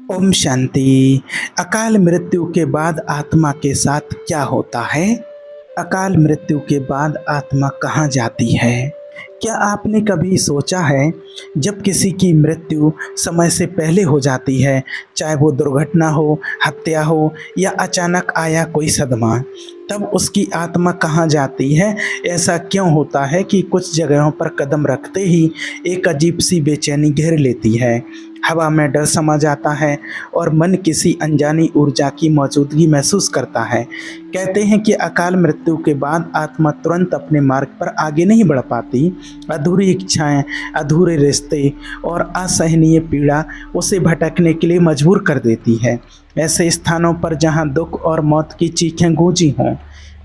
ओम शांति। अकाल मृत्यु के बाद आत्मा के साथ क्या होता है? अकाल मृत्यु के बाद आत्मा कहाँ जाती है? क्या आपने कभी सोचा है, जब किसी की मृत्यु समय से पहले हो जाती है, चाहे वो दुर्घटना हो, हत्या हो या अचानक आया कोई सदमा, तब उसकी आत्मा कहाँ जाती है? ऐसा क्यों होता है कि कुछ जगहों पर कदम रखते ही एक अजीब सी बेचैनी घेर लेती है, हवा में डर समा जाता है और मन किसी अनजानी ऊर्जा की मौजूदगी महसूस करता है। कहते हैं कि अकाल मृत्यु के बाद आत्मा तुरंत अपने मार्ग पर आगे नहीं बढ़ पाती। अधूरी इच्छाएं, अधूरे रिश्ते और असहनीय पीड़ा उसे भटकने के लिए मजबूर कर देती है। ऐसे स्थानों पर जहां दुख और मौत की चीखें गूंजी हों,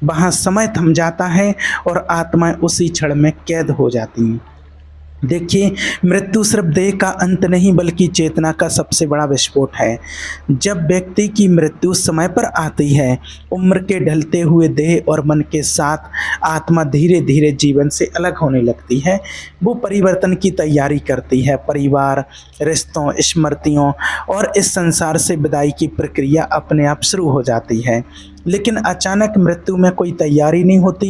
वहां समय थम जाता है और आत्माएं उसी क्षण में कैद हो जाती हैं। देखिए, मृत्यु सिर्फ देह का अंत नहीं बल्कि चेतना का सबसे बड़ा विस्फोट है। जब व्यक्ति की मृत्यु समय पर आती है, उम्र के ढलते हुए देह और मन के साथ आत्मा धीरे धीरे जीवन से अलग होने लगती है। वो परिवर्तन की तैयारी करती है। परिवार, रिश्तों, स्मृतियों और इस संसार से विदाई की प्रक्रिया अपने आप शुरू हो जाती है। लेकिन अचानक मृत्यु में कोई तैयारी नहीं होती।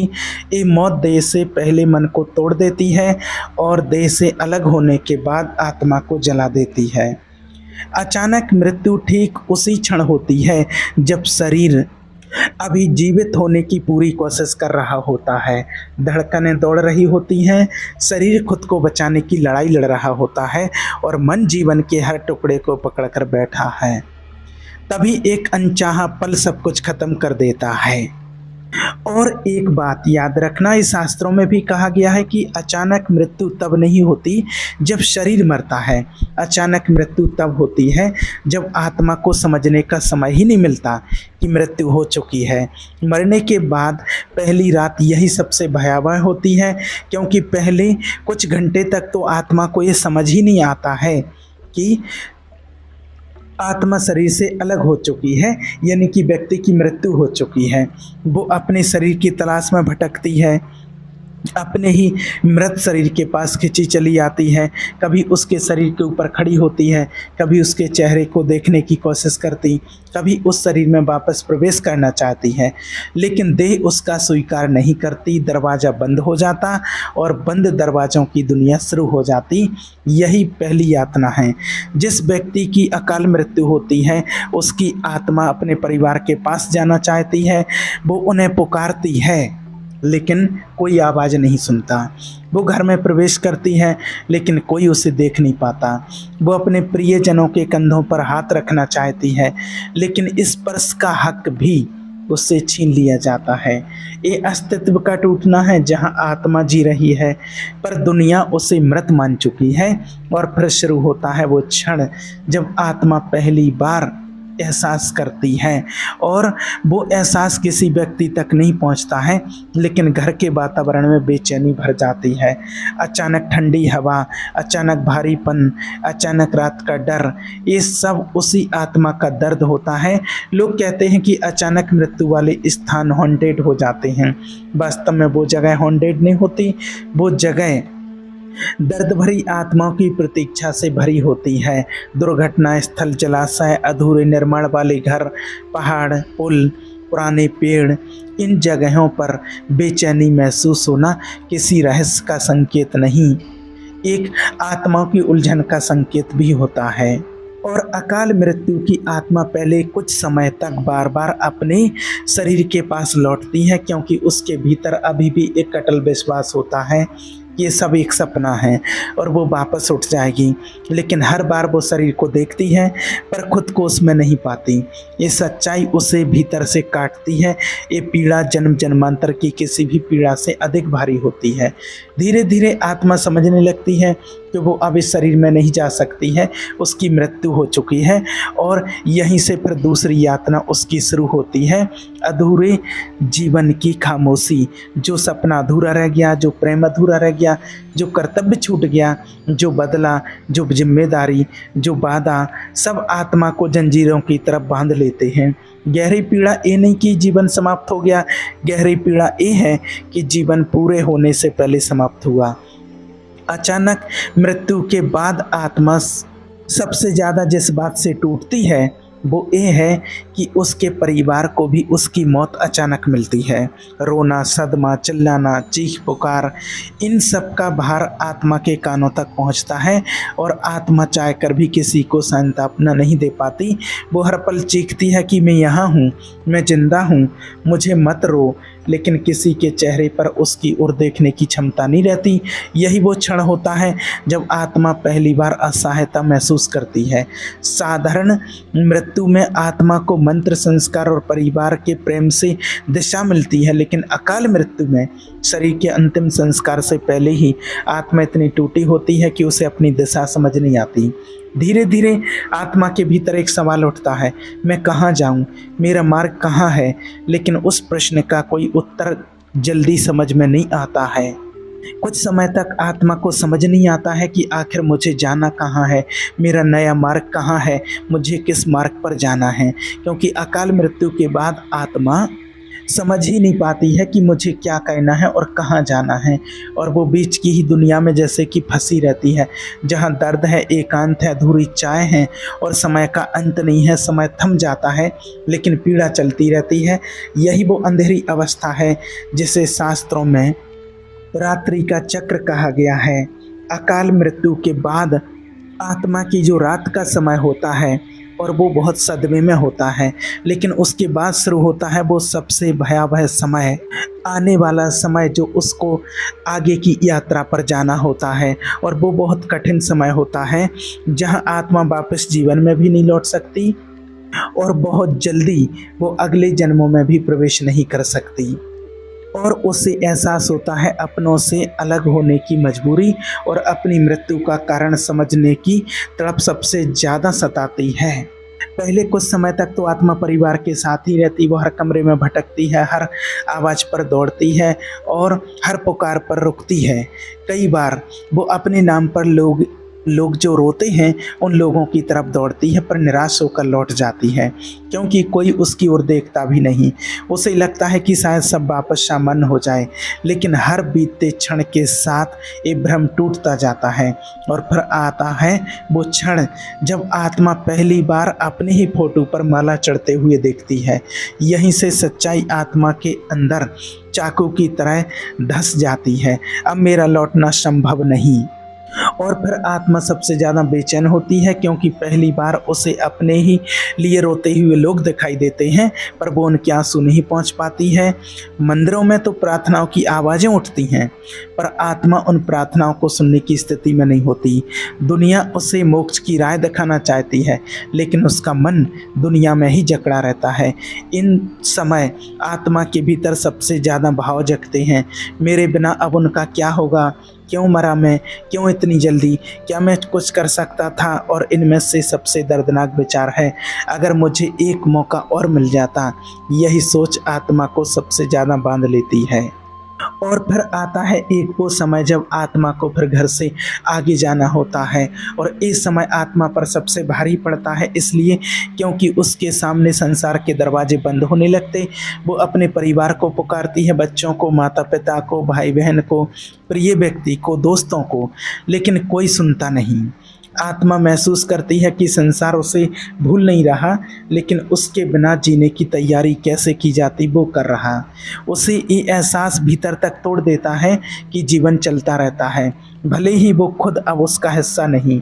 ये मौत देह से पहले मन को तोड़ देती है और देह से अलग होने के बाद आत्मा को जला देती है। अचानक मृत्यु ठीक उसी क्षण होती है जब शरीर अभी जीवित होने की पूरी कोशिश कर रहा होता है। धड़कनें दौड़ रही होती हैं, शरीर खुद को बचाने की लड़ाई लड़ रहा होता है और मन जीवन के हर टुकड़े को पकड़कर बैठा है। तभी एक अनचाहा पल सब कुछ खत्म कर देता है। और एक बात याद रखना, इस शास्त्रों में भी कहा गया है कि अचानक मृत्यु तब नहीं होती जब शरीर मरता है। अचानक मृत्यु तब होती है जब आत्मा को समझने का समय ही नहीं मिलता कि मृत्यु हो चुकी है। मरने के बाद पहली रात यही सबसे भयावह होती है, क्योंकि पहले कुछ घंटे तक तो आत्मा को ये समझ ही नहीं आता है कि आत्मा शरीर से अलग हो चुकी है, यानी कि व्यक्ति की मृत्यु हो चुकी है। वो अपने शरीर की तलाश में भटकती है, अपने ही मृत शरीर के पास खिंची चली आती है। कभी उसके शरीर के ऊपर खड़ी होती है, कभी उसके चेहरे को देखने की कोशिश करती, कभी उस शरीर में वापस प्रवेश करना चाहती है, लेकिन देह उसका स्वीकार नहीं करती। दरवाज़ा बंद हो जाता और बंद दरवाज़ों की दुनिया शुरू हो जाती। यही पहली यातना है। जिस व्यक्ति की अकाल मृत्यु होती है, उसकी आत्मा अपने परिवार के पास जाना चाहती है। वो उन्हें पुकारती है, लेकिन कोई आवाज़ नहीं सुनता। वो घर में प्रवेश करती है, लेकिन कोई उसे देख नहीं पाता। वो अपने प्रियजनों के कंधों पर हाथ रखना चाहती है, लेकिन इस स्पर्श का हक भी उससे छीन लिया जाता है। ये अस्तित्व का टूटना है जहाँ आत्मा जी रही है, पर दुनिया उसे मृत मान चुकी है। और फिर शुरू होता है वो क्षण जब आत्मा पहली बार एहसास करती है, और वो एहसास किसी व्यक्ति तक नहीं पहुंचता है, लेकिन घर के वातावरण में बेचैनी भर जाती है। अचानक ठंडी हवा, अचानक भारीपन, अचानक रात का डर, ये सब उसी आत्मा का दर्द होता है। लोग कहते हैं कि अचानक मृत्यु वाले स्थान हॉन्टेड हो जाते हैं। वास्तव में वो जगह हॉन्टेड नहीं होती, वो जगह दर्द भरी आत्माओं की प्रतीक्षा से भरी होती है। दुर्घटना स्थल, जलाशय, अधूरे निर्माण वाले घर, पहाड़, पुल, पुराने पेड़, इन जगहों पर बेचैनी महसूस होना किसी रहस्य का संकेत नहीं, एक आत्माओं की उलझन का संकेत भी होता है। और अकाल मृत्यु की आत्मा पहले कुछ समय तक बार बार अपने शरीर के पास लौटती है, क्योंकि उसके भीतर अभी भी एक अटल विश्वास होता है ये सब एक सपना है और वो वापस उठ जाएगी। लेकिन हर बार वो शरीर को देखती है, पर खुद को उसमें नहीं पाती। ये सच्चाई उसे भीतर से काटती है। ये पीड़ा जन्म जन्मांतर की किसी भी पीड़ा से अधिक भारी होती है। धीरे धीरे आत्मा समझने लगती है कि वो अब इस शरीर में नहीं जा सकती है, उसकी मृत्यु हो चुकी है। और यहीं से फिर दूसरी यातना उसकी शुरू होती है, अधूरे जीवन की खामोशी। जो सपना अधूरा रह गया, जो प्रेम अधूरा रह गया, जो कर्तव्य छूट गया, जो बदला, जो जिम्मेदारी, जो वादा, सब आत्मा को जंजीरों की तरफ बांध लेते हैं। गहरी पीड़ा ये नहीं कि जीवन समाप्त हो गया, गहरी पीड़ा ये है कि जीवन पूरे होने से पहले समाप्त हुआ। अचानक मृत्यु के बाद आत्मा सबसे ज़्यादा जिस बात से टूटती है वो ये है कि उसके परिवार को भी उसकी मौत अचानक मिलती है। रोना, सदमा, चिल्लाना, चीख पुकार, इन सब का भार आत्मा के कानों तक पहुंचता है और आत्मा चाह कर भी किसी को सांत्वना नहीं दे पाती। वो हर पल चीखती है कि मैं यहाँ हूँ, मैं जिंदा हूँ, मुझे मत रो, लेकिन किसी के चेहरे पर उसकी ओर देखने की क्षमता नहीं रहती। यही वो क्षण होता है जब आत्मा पहली बार असहायता महसूस करती है। साधारण मृत्यु में आत्मा को मंत्र, संस्कार और परिवार के प्रेम से दिशा मिलती है, लेकिन अकाल मृत्यु में शरीर के अंतिम संस्कार से पहले ही आत्मा इतनी टूटी होती है कि उसे अपनी दिशा समझ नहीं आती। धीरे धीरे आत्मा के भीतर एक सवाल उठता है, मैं कहाँ जाऊँ, मेरा मार्ग कहाँ है? लेकिन उस प्रश्न का कोई उत्तर जल्दी समझ में नहीं आता है। कुछ समय तक आत्मा को समझ नहीं आता है कि आखिर मुझे जाना कहाँ है, मेरा नया मार्ग कहाँ है, मुझे किस मार्ग पर जाना है। क्योंकि अकाल मृत्यु के बाद आत्मा समझ ही नहीं पाती है कि मुझे क्या कहना है और कहाँ जाना है, और वो बीच की ही दुनिया में जैसे कि फंसी रहती है, जहाँ दर्द है, एकांत है, अधूरी चाय है और समय का अंत नहीं है। समय थम जाता है लेकिन पीड़ा चलती रहती है। यही वो अंधेरी अवस्था है जिसे शास्त्रों में रात्रि का चक्र कहा गया है। अकाल मृत्यु के बाद आत्मा की जो रात का समय होता है और वो बहुत सदमे में होता है, लेकिन उसके बाद शुरू होता है वो सबसे भयावह समय, आने वाला समय जो उसको आगे की यात्रा पर जाना होता है। और वो बहुत कठिन समय होता है जहां आत्मा वापस जीवन में भी नहीं लौट सकती और बहुत जल्दी वो अगले जन्मों में भी प्रवेश नहीं कर सकती। और उसे एहसास होता है अपनों से अलग होने की मजबूरी, और अपनी मृत्यु का कारण समझने की तड़प सबसे ज़्यादा सताती है। पहले कुछ समय तक तो आत्मा परिवार के साथ ही रहती, वो हर कमरे में भटकती है, हर आवाज़ पर दौड़ती है और हर पुकार पर रुकती है। कई बार वो अपने नाम पर लोग जो रोते हैं उन लोगों की तरफ दौड़ती है, पर निराश होकर लौट जाती है क्योंकि कोई उसकी ओर देखता भी नहीं। उसे लगता है कि शायद सब वापस सामान्य हो जाए, लेकिन हर बीतते क्षण के साथ ये भ्रम टूटता जाता है। और फिर आता है वो क्षण जब आत्मा पहली बार अपने ही फोटो पर माला चढ़ते हुए देखती है। यहीं से सच्चाई आत्मा के अंदर चाकू की तरह धंस जाती है। अब मेरा लौटना संभव नहीं। और फिर आत्मा सबसे ज़्यादा बेचैन होती है क्योंकि पहली बार उसे अपने ही लिए रोते हुए लोग दिखाई देते हैं, पर वो उनके आंसू नहीं पहुंच पाती है। मंदिरों में तो प्रार्थनाओं की आवाज़ें उठती हैं, पर आत्मा उन प्रार्थनाओं को सुनने की स्थिति में नहीं होती। दुनिया उसे मोक्ष की राह दिखाना चाहती है, लेकिन उसका मन दुनिया में ही जकड़ा रहता है। इन समय आत्मा के भीतर सबसे ज़्यादा भाव जगते हैं, मेरे बिना अब उनका क्या होगा, क्यों मरा मैं, क्यों इतनी जल्दी, क्या मैं कुछ कर सकता था। और इनमें से सबसे दर्दनाक विचार है, अगर मुझे एक मौका और मिल जाता। यही सोच आत्मा को सबसे ज़्यादा बांध लेती है। और फिर आता है एक वो समय जब आत्मा को फिर घर से आगे जाना होता है, और इस समय आत्मा पर सबसे भारी पड़ता है, इसलिए क्योंकि उसके सामने संसार के दरवाजे बंद होने लगते। वो अपने परिवार को पुकारती है, बच्चों को, माता पिता को, भाई बहन को, प्रिय व्यक्ति को, दोस्तों को, लेकिन कोई सुनता नहीं। आत्मा महसूस करती है कि संसार उसे भूल नहीं रहा, लेकिन उसके बिना जीने की तैयारी कैसे की जाती वो कर रहा। उसे ये एहसास भीतर तक तोड़ देता है कि जीवन चलता रहता है, भले ही वो खुद अब उसका हिस्सा नहीं।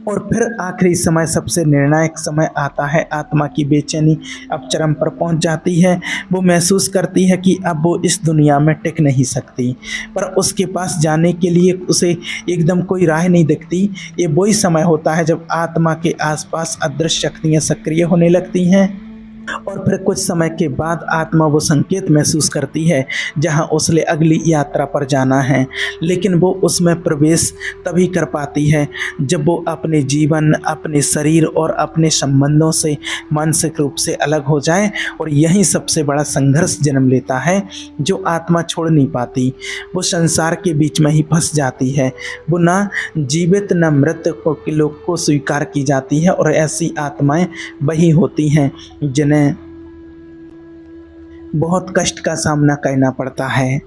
और फिर आखिरी समय, सबसे निर्णायक समय आता है। आत्मा की बेचैनी अब चरम पर पहुंच जाती है। वो महसूस करती है कि अब वो इस दुनिया में टिक नहीं सकती, पर उसके पास जाने के लिए उसे एकदम कोई राह नहीं दिखती। ये वही समय होता है जब आत्मा के आसपास अदृश्य शक्तियाँ सक्रिय होने लगती हैं, और फिर कुछ समय के बाद आत्मा वो संकेत महसूस करती है जहां उसे अगली यात्रा पर जाना है, लेकिन वो उसमें प्रवेश तभी कर पाती है जब वो अपने जीवन, अपने शरीर और अपने संबंधों से मानसिक रूप से अलग हो जाए। और यही सबसे बड़ा संघर्ष जन्म लेता है जो आत्मा छोड़ नहीं पाती। वो संसार के बीच में ही फंस जाती है। वो ना जीवित न मृत के लोग को स्वीकार की जाती है, और ऐसी आत्माएं वही होती हैं जिन्हें बहुत कष्ट का सामना करना पड़ता है।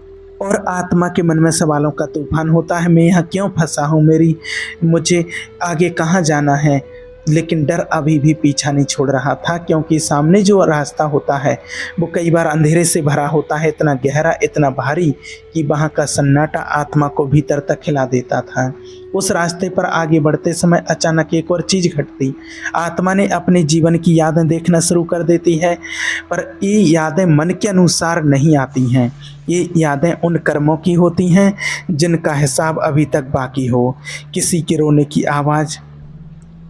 और आत्मा के मन में सवालों का तूफान होता है। मैं यहाँ क्यों फंसा हूँ, मुझे आगे कहाँ जाना है। लेकिन डर अभी भी पीछा नहीं छोड़ रहा था, क्योंकि सामने जो रास्ता होता है वो कई बार अंधेरे से भरा होता है, इतना गहरा, इतना भारी कि वहाँ का सन्नाटा आत्मा को भीतर तक हिला देता था। उस रास्ते पर आगे बढ़ते समय अचानक एक और चीज़ घटती। आत्मा ने अपने जीवन की यादें देखना शुरू कर देती है, पर ये यादें मन के अनुसार नहीं आती हैं। ये यादें उन कर्मों की होती हैं जिनका हिसाब अभी तक बाकी हो। किसी के रोने की आवाज़,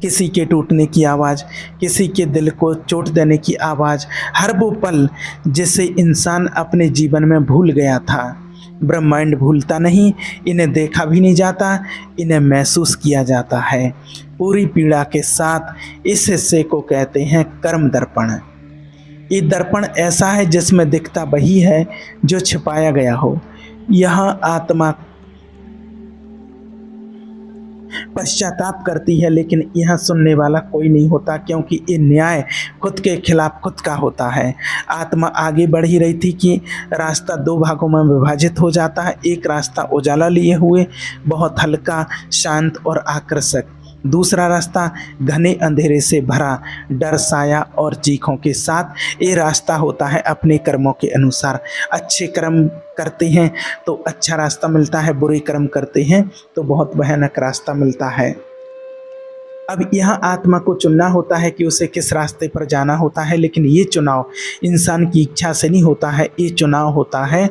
किसी के टूटने की आवाज़, किसी के दिल को चोट देने की आवाज़, हर वो पल जिसे इंसान अपने जीवन में भूल गया था। ब्रह्मांड भूलता नहीं, इन्हें देखा भी नहीं जाता, इन्हें महसूस किया जाता है पूरी पीड़ा के साथ। इस हिस्से को कहते हैं कर्म दर्पण। ये दर्पण ऐसा है जिसमें दिखता वही है जो छिपाया गया हो। यहाँ आत्मा पश्चाताप करती है, लेकिन यहाँ सुनने वाला कोई नहीं होता, क्योंकि ये न्याय खुद के खिलाफ खुद का होता है। आत्मा आगे बढ़ ही रही थी कि रास्ता दो भागों में विभाजित हो जाता है। एक रास्ता उजाला लिए हुए, बहुत हल्का, शांत और आकर्षक। दूसरा रास्ता घने अंधेरे से भरा, डर, साया और चीखों के साथ। ये रास्ता होता है अपने कर्मों के अनुसार। अच्छे कर्म करते हैं तो अच्छा रास्ता मिलता है, बुरे कर्म करते हैं तो बहुत भयानक रास्ता मिलता है। अब यहाँ आत्मा को चुनना होता है कि उसे किस रास्ते पर जाना होता है, लेकिन ये चुनाव इंसान की इच्छा से नहीं होता है। ये चुनाव होता है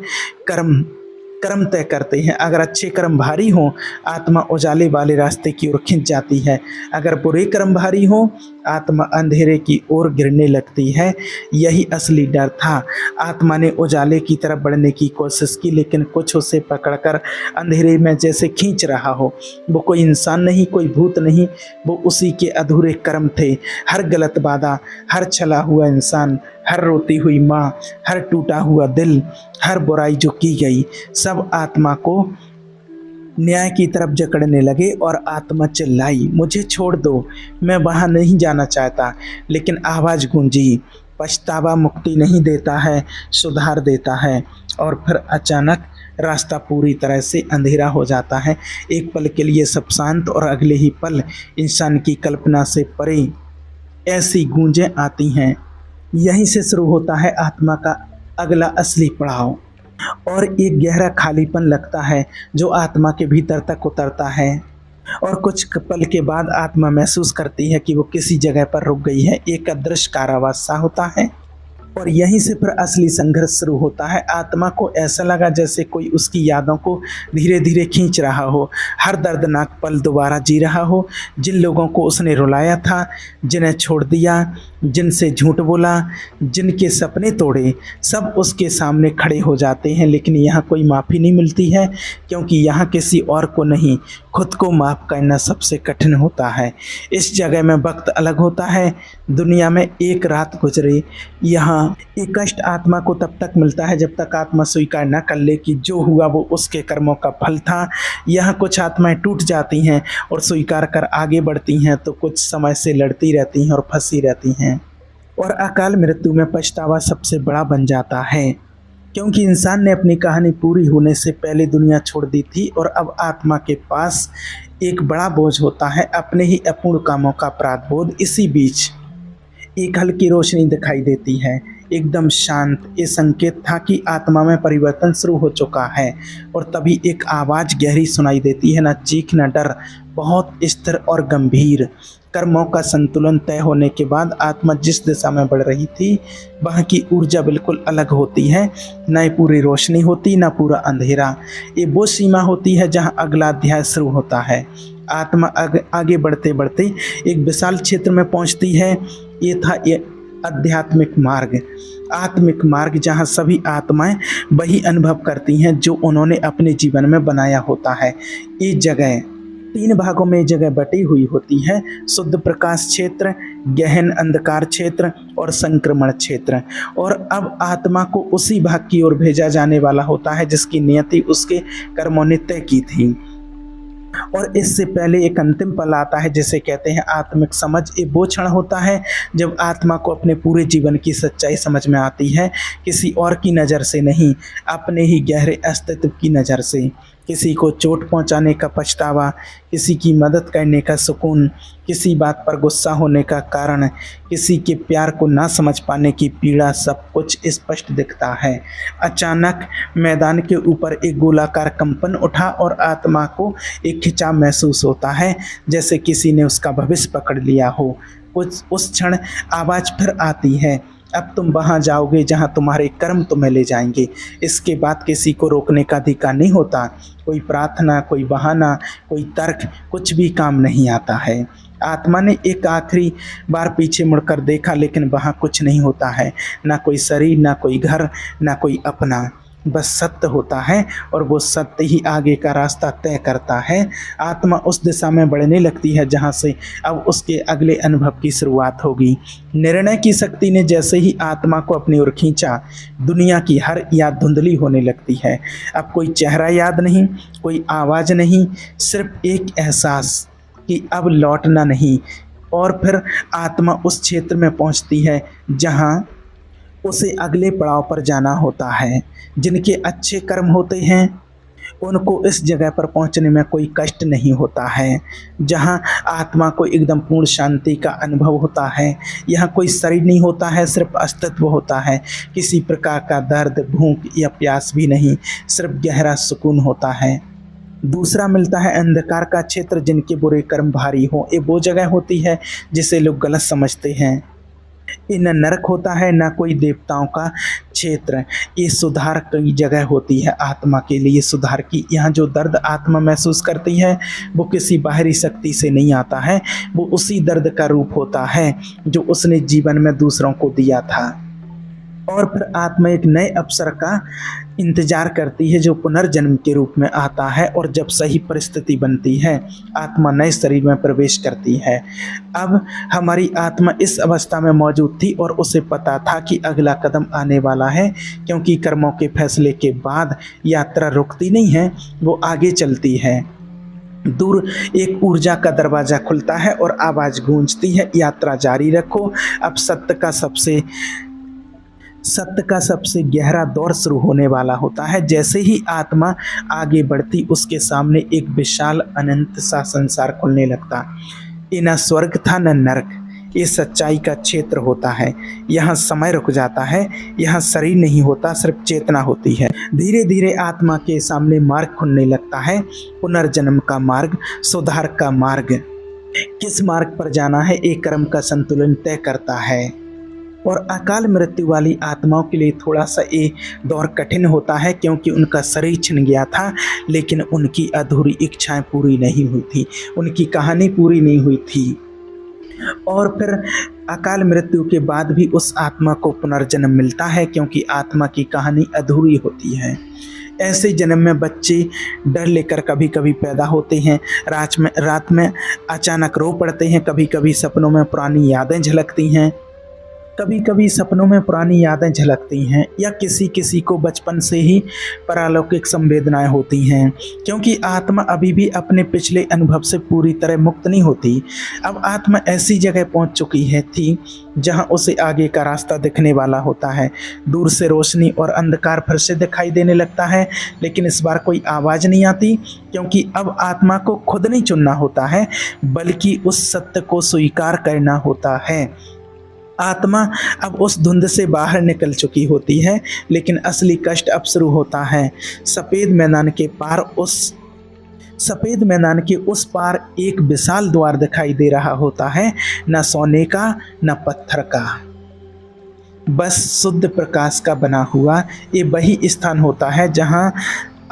कर्म तय करते हैं। अगर अच्छे कर्म भारी हों, आत्मा उजाले वाले रास्ते की ओर खिंच जाती है। अगर बुरे कर्म भारी हों, आत्मा अंधेरे की ओर गिरने लगती है। यही असली डर था। आत्मा ने उजाले की तरफ बढ़ने की कोशिश की, लेकिन कुछ उसे पकड़कर अंधेरे में जैसे खींच रहा हो। वो कोई इंसान नहीं, कोई भूत नहीं, वो उसी के अधूरे कर्म थे। हर गलत वादा, हर छला हुआ इंसान, हर रोती हुई माँ, हर टूटा हुआ दिल, हर बुराई जो की गई, सब आत्मा को न्याय की तरफ जकड़ने लगे। और आत्मा चिल्लाई, मुझे छोड़ दो, मैं वहाँ नहीं जाना चाहता। लेकिन आवाज़ गूंजी, पछतावा मुक्ति नहीं देता है, सुधार देता है। और फिर अचानक रास्ता पूरी तरह से अंधेरा हो जाता है। एक पल के लिए सब शांत, और अगले ही पल इंसान की कल्पना से परे ऐसी गूंजें आती हैं। यहीं से शुरू होता है आत्मा का अगला असली पड़ाव, और एक गहरा खालीपन लगता है जो आत्मा के भीतर तक उतरता है। और कुछ पल के बाद आत्मा महसूस करती है कि वो किसी जगह पर रुक गई है। एक अदृश्य कारावास सा होता है, और यहीं से फिर असली संघर्ष शुरू होता है। आत्मा को ऐसा लगा जैसे कोई उसकी यादों को धीरे धीरे खींच रहा हो, हर दर्दनाक पल दोबारा जी रहा हो। जिन लोगों को उसने रुलाया था, जिन्हें छोड़ दिया, जिनसे झूठ बोला, जिनके सपने तोड़े, सब उसके सामने खड़े हो जाते हैं। लेकिन यहाँ कोई माफ़ी नहीं मिलती है, क्योंकि यहाँ किसी और को नहीं, खुद को माफ़ करना सबसे कठिन होता है। इस जगह में वक्त अलग होता है। दुनिया में एक रात गुजरे, यहाँ एक कष्ट आत्मा को तब तक मिलता है जब तक आत्मा स्वीकार न कर ले कि जो हुआ वो उसके कर्मों का फल था। यहाँ कुछ आत्माएं टूट जाती हैं और स्वीकार कर आगे बढ़ती हैं, तो कुछ समय से लड़ती रहती हैं और फंसी रहती हैं। और अकाल मृत्यु में पछतावा सबसे बड़ा बन जाता है, क्योंकि इंसान ने अपनी कहानी पूरी होने से पहले दुनिया छोड़ दी थी। और अब आत्मा के पास एक बड़ा बोझ होता है, अपने ही अपूर्ण कामों का अपराध बोध। इसी बीच एक हल्की रोशनी दिखाई देती है, एकदम शांत। ये संकेत था कि आत्मा में परिवर्तन शुरू हो चुका है। और तभी एक आवाज़ गहरी सुनाई देती है, न चीख न डर, बहुत स्थिर और गंभीर। कर्मों का संतुलन तय होने के बाद आत्मा जिस दिशा में बढ़ रही थी, वहाँ की ऊर्जा बिल्कुल अलग होती है। न पूरी रोशनी होती, न पूरा अंधेरा। ये वो सीमा होती है जहाँ अगला अध्याय शुरू होता है। आत्मा आगे बढ़ते बढ़ते एक विशाल क्षेत्र में पहुँचती है। ये था ये आध्यात्मिक मार्ग, आत्मिक मार्ग, जहाँ सभी आत्माएं वही अनुभव करती हैं जो उन्होंने अपने जीवन में बनाया होता है। ये जगह 3 भागों में जगह बटी हुई होती है, शुद्ध प्रकाश क्षेत्र, गहन अंधकार क्षेत्र और संक्रमण क्षेत्र। और अब आत्मा को उसी भाग की ओर भेजा जाने वाला होता है जिसकी नियति उसके कर्मों ने तय की थी। और इससे पहले एक अंतिम पल आता है जिसे कहते हैं आत्मिक समझ। ये वो क्षण होता है जब आत्मा को अपने पूरे जीवन की सच्चाई समझ में आती है, किसी और की नज़र से नहीं, अपने ही गहरे अस्तित्व की नज़र से। किसी को चोट पहुंचाने का पछतावा, किसी की मदद करने का सुकून, किसी बात पर गुस्सा होने का कारण, किसी के प्यार को ना समझ पाने की पीड़ा, सब कुछ स्पष्ट दिखता है। अचानक मैदान के ऊपर एक गोलाकार कंपन उठा और आत्मा को एक खिंचाव महसूस होता है, जैसे किसी ने उसका भविष्य पकड़ लिया हो। उस क्षण आवाज़ फिर आती है, अब तुम वहाँ जाओगे जहाँ तुम्हारे कर्म तुम्हें ले जाएंगे। इसके बाद किसी को रोकने का अधिकार नहीं होता। कोई प्रार्थना, कोई बहाना, कोई तर्क, कुछ भी काम नहीं आता है। आत्मा ने एक आखिरी बार पीछे मुड़कर देखा, लेकिन वहाँ कुछ नहीं होता है। ना कोई शरीर, ना कोई घर, ना कोई अपना, बस सत्य होता है और वो सत्य ही आगे का रास्ता तय करता है। आत्मा उस दिशा में बढ़ने लगती है जहाँ से अब उसके अगले अनुभव की शुरुआत होगी। निर्णय की शक्ति ने जैसे ही आत्मा को अपनी ओर खींचा, दुनिया की हर याद धुंधली होने लगती है। अब कोई चेहरा याद नहीं, कोई आवाज़ नहीं, सिर्फ एक एहसास कि अब लौटना नहीं। और फिर आत्मा उस क्षेत्र में पहुँचती है जहाँ उसे अगले पड़ाव पर जाना होता है। जिनके अच्छे कर्म होते हैं उनको इस जगह पर पहुंचने में कोई कष्ट नहीं होता है, जहां आत्मा को एकदम पूर्ण शांति का अनुभव होता है। यहाँ कोई शरीर नहीं होता है, सिर्फ अस्तित्व होता है। किसी प्रकार का दर्द, भूख या प्यास भी नहीं, सिर्फ गहरा सुकून होता है। दूसरा मिलता है अंधकार का क्षेत्र, जिनके बुरे कर्म भारी हों। ये वो जगह होती है जिसे लोग गलत समझते हैं। ये न नरक होता है, ना कोई देवताओं का क्षेत्र। ये सुधार की जगह होती है आत्मा के लिए, सुधार की। यहाँ जो दर्द आत्मा महसूस करती है वो किसी बाहरी शक्ति से नहीं आता है, वो उसी दर्द का रूप होता है जो उसने जीवन में दूसरों को दिया था। और फिर आत्मा एक नए अवसर का इंतजार करती है जो पुनर्जन्म के रूप में आता है, और जब सही परिस्थिति बनती है आत्मा नए शरीर में प्रवेश करती है। अब हमारी आत्मा इस अवस्था में मौजूद थी और उसे पता था कि अगला कदम आने वाला है, क्योंकि कर्मों के फैसले के बाद यात्रा रुकती नहीं है, वो आगे चलती है। दूर एक ऊर्जा का दरवाज़ा खुलता है और आवाज़ गूंजती है, यात्रा जारी रखो। अब सत्य का सबसे गहरा दौर शुरू होने वाला होता है। जैसे ही आत्मा आगे बढ़ती, उसके सामने एक विशाल अनंत सा संसार खुलने लगता। ये न स्वर्ग था न नरक, ये सच्चाई का क्षेत्र होता है। यहाँ समय रुक जाता है, यहाँ शरीर नहीं होता, सिर्फ चेतना होती है। धीरे धीरे आत्मा के सामने मार्ग खुलने लगता है, पुनर्जन्म का मार्ग, सुधार का मार्ग। किस मार्ग पर जाना है, एक कर्म का संतुलन तय करता है। और अकाल मृत्यु वाली आत्माओं के लिए थोड़ा सा ये दौर कठिन होता है, क्योंकि उनका शरीर छिन गया था, लेकिन उनकी अधूरी इच्छाएं पूरी नहीं हुई थी, उनकी कहानी पूरी नहीं हुई थी। और फिर अकाल मृत्यु के बाद भी उस आत्मा को पुनर्जन्म मिलता है, क्योंकि आत्मा की कहानी अधूरी होती है। ऐसे जन्म में बच्चे डर लेकर कभी कभी पैदा होते हैं, रात में अचानक रो पड़ते हैं, कभी कभी सपनों में पुरानी यादें झलकती हैं, कभी कभी सपनों में पुरानी यादें झलकती हैं, या किसी किसी को बचपन से ही पारलौकिक संवेदनाएं होती हैं, क्योंकि आत्मा अभी भी अपने पिछले अनुभव से पूरी तरह मुक्त नहीं होती। अब आत्मा ऐसी जगह पहुंच चुकी थी जहां उसे आगे का रास्ता दिखने वाला होता है। दूर से रोशनी और अंधकार फिर से दिखाई देने लगता है, लेकिन इस बार कोई आवाज़ नहीं आती, क्योंकि अब आत्मा को खुद नहीं चुनना होता है, बल्कि उस सत्य को स्वीकार करना होता है। आत्मा अब उस धुंध से बाहर निकल चुकी होती है, लेकिन असली कष्ट अब शुरू होता है। सफ़ेद मैदान के उस पार एक विशाल द्वार दिखाई दे रहा होता है, न सोने का न पत्थर का, बस शुद्ध प्रकाश का बना हुआ। ये वही स्थान होता है जहाँ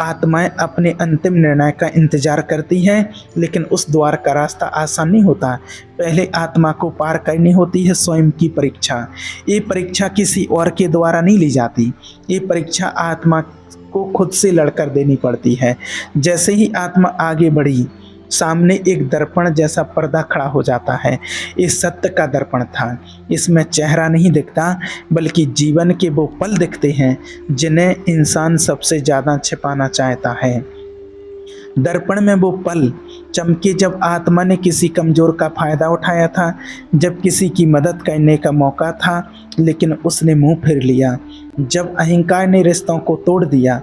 आत्माएं अपने अंतिम निर्णय का इंतजार करती हैं, लेकिन उस द्वार का रास्ता आसान नहीं होता। पहले आत्मा को पार करनी होती है स्वयं की परीक्षा। ये परीक्षा किसी और के द्वारा नहीं ली जाती, ये परीक्षा आत्मा को खुद से लड़कर देनी पड़ती है। जैसे ही आत्मा आगे बढ़ी, सामने एक दर्पण जैसा पर्दा खड़ा हो जाता है। ये सत्य का दर्पण था। इसमें चेहरा नहीं दिखता, बल्कि जीवन के वो पल दिखते हैं जिन्हें इंसान सबसे ज़्यादा छिपाना चाहता है। दर्पण में वो पल चमके जब आत्मा ने किसी कमज़ोर का फ़ायदा उठाया था, जब किसी की मदद करने का मौका था लेकिन उसने मुंह फेर लिया, जब अहंकार ने रिश्तों को तोड़ दिया।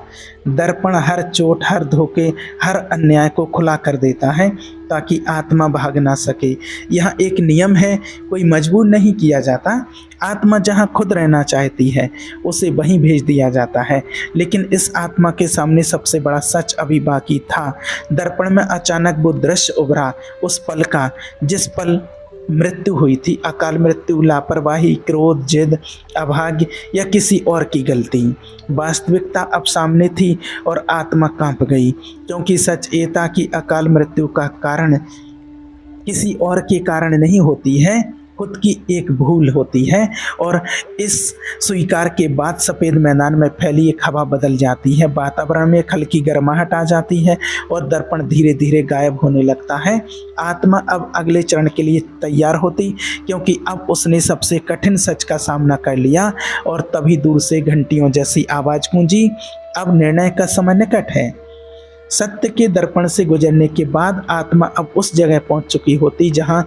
दर्पण हर चोट, हर धोखे, हर अन्याय को खुला कर देता है ताकि आत्मा भाग ना सके। यहाँ एक नियम है, कोई मजबूर नहीं किया जाता। आत्मा जहाँ खुद रहना चाहती है उसे वहीं भेज दिया जाता है। लेकिन इस आत्मा के सामने सबसे बड़ा सच अभी बाकी था। दर्पण में अचानक वो दृश्य उभरा, उस पल का जिस पल मृत्यु हुई थी। अकाल मृत्यु, लापरवाही, क्रोध, जिद, अभाग्य या किसी और की गलती। वास्तविकता अब सामने थी और आत्मा कांप गई, क्योंकि सच ये था कि अकाल मृत्यु का कारण किसी और के कारण नहीं होती है, खुद की एक भूल होती है। और इस स्वीकार के बाद सफ़ेद मैदान में फैली एक हवा बदल जाती है, वातावरण में एक हल्की गर्माहट आ जाती है और दर्पण धीरे धीरे गायब होने लगता है। आत्मा अब अगले चरण के लिए तैयार होती, क्योंकि अब उसने सबसे कठिन सच का सामना कर लिया। और तभी दूर से घंटियों जैसी आवाज़ गूंजी, अब निर्णय का समय निकट है। सत्य के दर्पण से गुजरने के बाद आत्मा अब उस जगह पहुंच चुकी होती जहां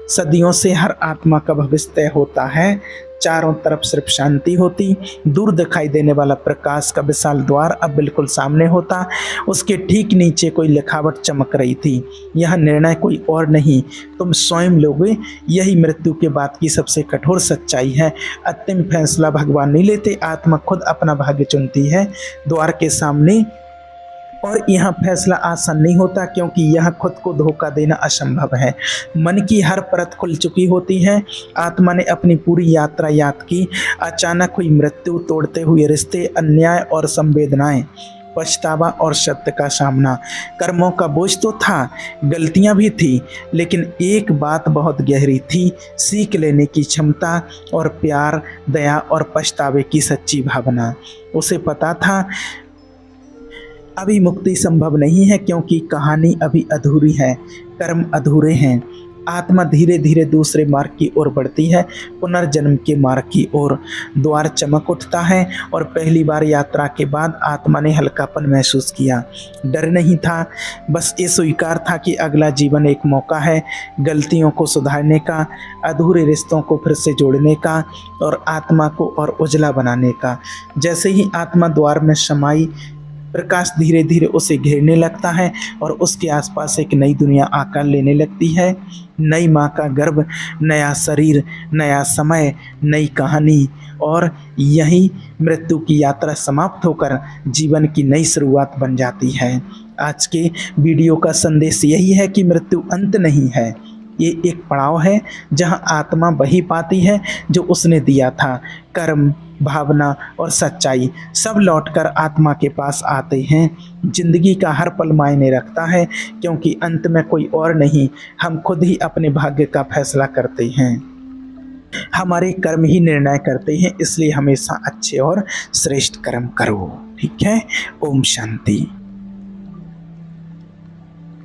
सदियों से हर आत्मा का भविष्य तय होता है। चारों तरफ सिर्फ शांति होती। दूर दिखाई देने वाला प्रकाश का विशाल द्वार अब बिल्कुल सामने होता। उसके ठीक नीचे कोई लिखावट चमक रही थी, यह निर्णय कोई और नहीं, तुम स्वयं लोगे। यही मृत्यु के बाद की सबसे कठोर सच्चाई है। अंतिम फैसला भगवान नहीं लेते, आत्मा खुद अपना भाग्य चुनती है। द्वार के सामने और यहाँ फैसला आसान नहीं होता, क्योंकि यहाँ खुद को धोखा देना असंभव है। मन की हर परत खुल चुकी होती है। आत्मा ने अपनी पूरी यात्रा याद की। अचानक हुई मृत्यु, तोड़ते हुए रिश्ते, अन्याय और संवेदनाएं, पछतावा और सत्य का सामना। कर्मों का बोझ तो था, गलतियां भी थी, लेकिन एक बात बहुत गहरी थी, सीख लेने की क्षमता और प्यार, दया और पछतावे की सच्ची भावना। उसे पता था अभी मुक्ति संभव नहीं है, क्योंकि कहानी अभी अधूरी है, कर्म अधूरे हैं। आत्मा धीरे धीरे दूसरे मार्ग की ओर बढ़ती है, पुनर्जन्म के मार्ग की ओर। द्वार चमक उठता है और पहली बार यात्रा के बाद आत्मा ने हल्कापन महसूस किया। डर नहीं था, बस ये स्वीकार था कि अगला जीवन एक मौका है गलतियों को सुधारने का, अधूरे रिश्तों को फिर से जोड़ने का और आत्मा को और उजला बनाने का। जैसे ही आत्मा द्वार में समाई, प्रकाश धीरे धीरे उसे घेरने लगता है और उसके आसपास एक नई दुनिया आकार लेने लगती है। नई माँ का गर्भ, नया शरीर, नया समय, नई कहानी। और यही मृत्यु की यात्रा समाप्त होकर जीवन की नई शुरुआत बन जाती है। आज के वीडियो का संदेश यही है कि मृत्यु अंत नहीं है, ये एक पड़ाव है जहाँ आत्मा वही पाती है जो उसने दिया था। कर्म, भावना और सच्चाई सब लौटकर आत्मा के पास आते हैं। जिंदगी का हर पल मायने रखता है, क्योंकि अंत में कोई और नहीं, हम खुद ही अपने भाग्य का फैसला करते हैं। हमारे कर्म ही निर्णय करते हैं, इसलिए हमेशा अच्छे और श्रेष्ठ कर्म करो। ठीक है। ओम शांति।